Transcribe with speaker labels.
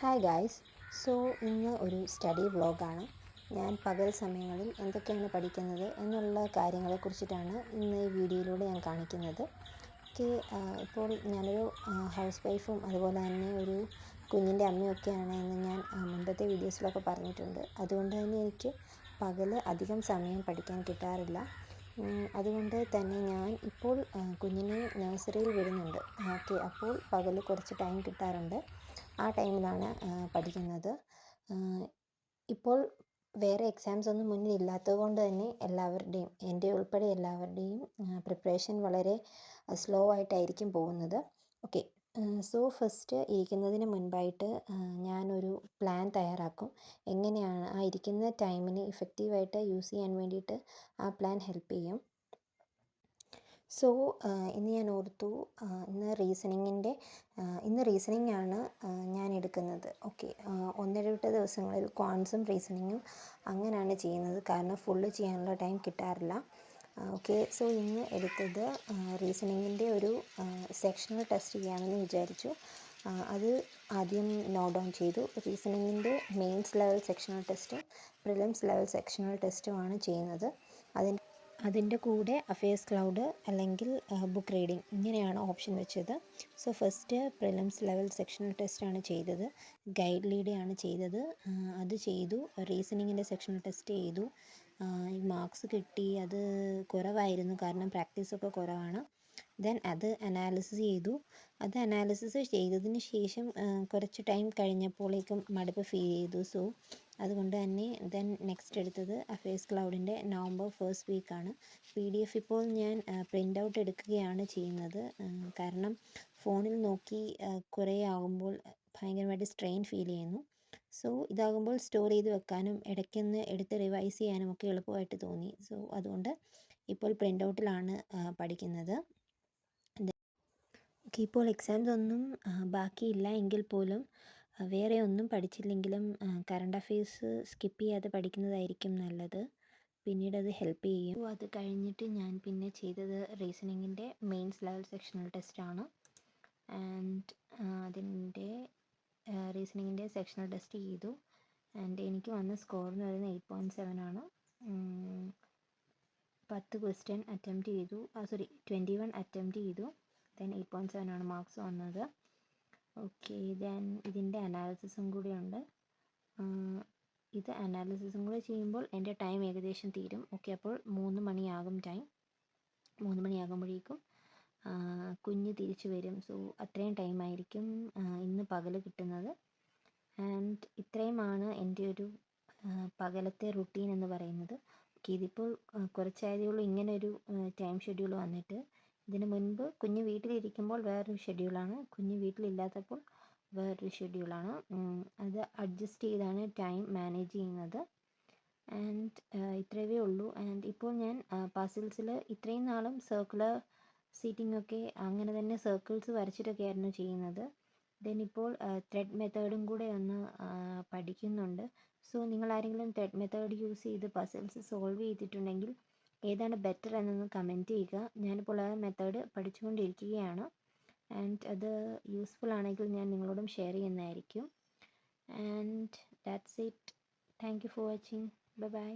Speaker 1: Hi guys. So ഇന്ന് ഒരു study വ്ളോഗാണ്. ഞാൻ പകൽ സമയങ്ങളിൽ എന്തൊക്കെയാണ് പഠിക്കുന്നത് എന്നുള്ള കാര്യങ്ങളെക്കുറിച്ചിട്ടാണ് ഇന്ന് ഈ വീഡിയോയിലൂടെ ഞാൻ കാണിക്കുന്നത്. ഓക്കെ, ഇപ്പോൾ ഞാനൊരു ഹൗസ് വൈഫും അതുപോലെ തന്നെ ഒരു കുഞ്ഞിൻ്റെ അമ്മയൊക്കെയാണ് എന്ന് ഞാൻ മുൻപത്തെ വീഡിയോസിലൊക്കെ പറഞ്ഞിട്ടുണ്ട്. അതുകൊണ്ട് തന്നെ എനിക്ക് പകൽ അധികം സമയം പഠിക്കാൻ കിട്ടാറില്ല. അതുകൊണ്ട് തന്നെ ഞാൻ ഇപ്പോൾ കുഞ്ഞിനെ നഴ്സറിയിൽ വിടുന്നുണ്ട്. ഓക്കെ, അപ്പോൾ പകൽ കുറച്ച് ടൈം കിട്ടാറുണ്ട്. ആ ടൈമിലാണ് പഠിക്കുന്നത്. ഇപ്പോൾ വേറെ എക്സാംസ് ഒന്നും മുന്നിൽ ഇല്ലാത്തത് കൊണ്ട് തന്നെ എല്ലാവരുടെയും, എൻ്റെ ഉൾപ്പെടെ എല്ലാവരുടെയും പ്രിപ്പറേഷൻ വളരെ സ്ലോ ആയിട്ടായിരിക്കും പോകുന്നത്. ഓക്കെ, സോ ഫസ്റ്റ് ഇരിക്കുന്നതിന് മുൻപായിട്ട് ഞാനൊരു പ്ലാൻ തയ്യാറാക്കും. എങ്ങനെയാണ് ആ ഇരിക്കുന്ന ടൈമിന് ഇഫക്റ്റീവായിട്ട് യൂസ് ചെയ്യാൻ വേണ്ടിയിട്ട് ആ പ്ലാൻ ഹെൽപ്പ് ചെയ്യും. സോ ഇന്ന് ഞാൻ ഓർത്തു, ഇന്ന് റീസണിംഗ് ആണ് ഞാൻ എടുക്കുന്നത്. ഓക്കെ, ഒന്നിടവിട്ട ദിവസങ്ങളിൽ ക്വാൻസും റീസണിങ്ങും അങ്ങനെയാണ് ചെയ്യുന്നത്, കാരണം ഫുള്ള് ചെയ്യാനുള്ള ടൈം കിട്ടാറില്ല. ഓക്കെ, സോ ഇന്ന് എടുത്തത് റീസണിങ്ങിൻ്റെ ഒരു സെക്ഷണൽ ടെസ്റ്റ് ചെയ്യാമെന്ന് വിചാരിച്ചു. അത് ആദ്യം നോട്ട് ഡൗൺ ചെയ്തു. റീസണിങ്ങിൻ്റെ മെയിൻസ് ലെവൽ സെക്ഷണൽ ടെസ്റ്റും പ്രിലിംസ് ലെവൽ സെക്ഷണൽ ടെസ്റ്റുമാണ് ചെയ്യുന്നത്. അതിൻ്റെ കൂടെ അഫയേഴ്സ് ക്ലൗഡ് അല്ലെങ്കിൽ ബുക്ക് റീഡിംഗ് ഇങ്ങനെയാണ് ഓപ്ഷൻ വെച്ചത്. So first prelims level sectional ടെസ്റ്റാണ് ചെയ്തത്. ഗൈഡ് ലീഡാണ് ചെയ്തത്. അത് ചെയ്തു. റീസണിങ്ങിൻ്റെ സെക്ഷണൽ ടെസ്റ്റ് ചെയ്തു. മാർക്സ് കിട്ടി. അത് കുറവായിരുന്നു, കാരണം പ്രാക്ടീസൊക്കെ കുറവാണ്. ദെൻ അത് അനാലിസിസ് ചെയ്തു. അത് അനാലിസിസ് ചെയ്തതിന് ശേഷം കുറച്ച് ടൈം കഴിഞ്ഞപ്പോഴേക്കും മടുപ്പ് ഫീൽ ചെയ്തു. സോ അതുകൊണ്ട് തന്നെ ദെൻ നെക്സ്റ്റ് എടുത്തത് അഫയേഴ്സ് ക്ലൗഡിൻ്റെ നവംബർ ഫസ്റ്റ് വീക്കാണ്. PDF ഇപ്പോൾ ഞാൻ പ്രിൻ്റ് ഔട്ട് എടുക്കുകയാണ് ചെയ്യുന്നത്. കാരണം ഫോണിൽ നോക്കി കുറേ ആകുമ്പോൾ ഭയങ്കരമായിട്ട് സ്ട്രെയിൻ ഫീൽ ചെയ്യുന്നു. സോ ഇതാകുമ്പോൾ സ്റ്റോർ ചെയ്ത് വെക്കാനും ഇടയ്ക്കൊന്ന് എടുത്ത് റിവൈസ് ചെയ്യാനും ഒക്കെ എളുപ്പമായിട്ട് തോന്നി. സോ അതുകൊണ്ട് ഇപ്പോൾ പ്രിൻ്റ് ഔട്ടിലാണ് പഠിക്കുന്നത്. ഓക്കെ, ഇപ്പോൾ എക്സാംസ് ഒന്നും ബാക്കിയില്ല എങ്കിൽ പോലും വേറെ ഒന്നും പഠിച്ചില്ലെങ്കിലും കറണ്ട് അഫയേഴ്സ് സ്കിപ്പ് ചെയ്യാതെ പഠിക്കുന്നതായിരിക്കും നല്ലത്. പിന്നീട് അത് ഹെൽപ്പ് ചെയ്യും. അപ്പോൾ അത് കഴിഞ്ഞിട്ട് ഞാൻ പിന്നെ ചെയ്തത് റീസണിങ്ങിൻ്റെ മെയിൻസ് ലെവൽ സെക്ഷണൽ ടെസ്റ്റാണ്. ആൻഡ് അതിൻ്റെ റീസണിങ്ങിൻ്റെ സെക്ഷണൽ ടെസ്റ്റ് ചെയ്തു. ആൻഡ് എനിക്ക് വന്ന സ്കോർ എന്ന് പറയുന്നത് 8.7 ആണ്. 10 ക്വസ്റ്റ്യൻ അറ്റംപ്റ്റ് ചെയ്തു. 21 അറ്റംപ്റ്റ് ചെയ്തു. ദെൻ 8.7 ആണ് മാർക്സ് വന്നത്. ഓക്കെ, ദെൻ ഇതിൻ്റെ അനാലിസിസും കൂടിയുണ്ട്. ഇത് അനാലിസിസും കൂടി ചെയ്യുമ്പോൾ എൻ്റെ ടൈം ഏകദേശം തീരും. ഓക്കെ, അപ്പോൾ 3 മണിയാകും ടൈം. 3 മണിയാകുമ്പോഴേക്കും കുഞ്ഞ് തിരിച്ചു വരും. സോ അത്രയും ടൈമായിരിക്കും ഇന്ന് പകൽ കിട്ടുന്നത്. ആൻഡ് ഇത്രയുമാണ് എൻ്റെ ഒരു പകലത്തെ റുട്ടീൻ എന്ന് പറയുന്നത്. ഓക്കെ, ഇതിപ്പോൾ കുറച്ചായതേ ഉള്ളൂ ഇങ്ങനെ ഒരു ടൈം ഷെഡ്യൂൾ വന്നിട്ട്. ഇതിന് മുൻപ് കുഞ്ഞ് വീട്ടിലിരിക്കുമ്പോൾ വേറൊരു ഷെഡ്യൂളാണ്, കുഞ്ഞ് വീട്ടിലില്ലാത്തപ്പോൾ വേറൊരു ഷെഡ്യൂളാണ്. അത് അഡ്ജസ്റ്റ് ചെയ്താണ് ടൈം മാനേജ് ചെയ്യുന്നത്. ആൻഡ് ഇത്രയേ ഉള്ളൂ. ആൻഡ് ഇപ്പോൾ ഞാൻ പസിൽസിൽ ഇത്രയും നാളും സർക്കുലർ സീറ്റിംഗ് ഒക്കെ അങ്ങനെ തന്നെ സർക്കിൾസ് വരച്ചിട്ടൊക്കെയായിരുന്നു ചെയ്യുന്നത്. ദെൻ ഇപ്പോൾ ത്രെഡ് മെത്തേഡും കൂടെ ഒന്ന് പഠിക്കുന്നുണ്ട്. സോ നിങ്ങൾ ആരെങ്കിലും ത്രെഡ് മെത്തേഡ് യൂസ് ചെയ്ത് പസിൽസ് സോൾവ് ചെയ്തിട്ടുണ്ടെങ്കിൽ ഏതാണ് ബെറ്റർ എന്നൊന്ന് കമൻറ്റ് ചെയ്യുക. ഞാനിപ്പോൾ ആ മെത്തേഡ് പഠിച്ചുകൊണ്ടിരിക്കുകയാണ്. ആൻഡ് അത് യൂസ്ഫുൾ ആണെങ്കിൽ ഞാൻ നിങ്ങളോടും ഷെയർ ചെയ്യുന്നതായിരിക്കും. And that's it. Thank you for watching. Bye bye.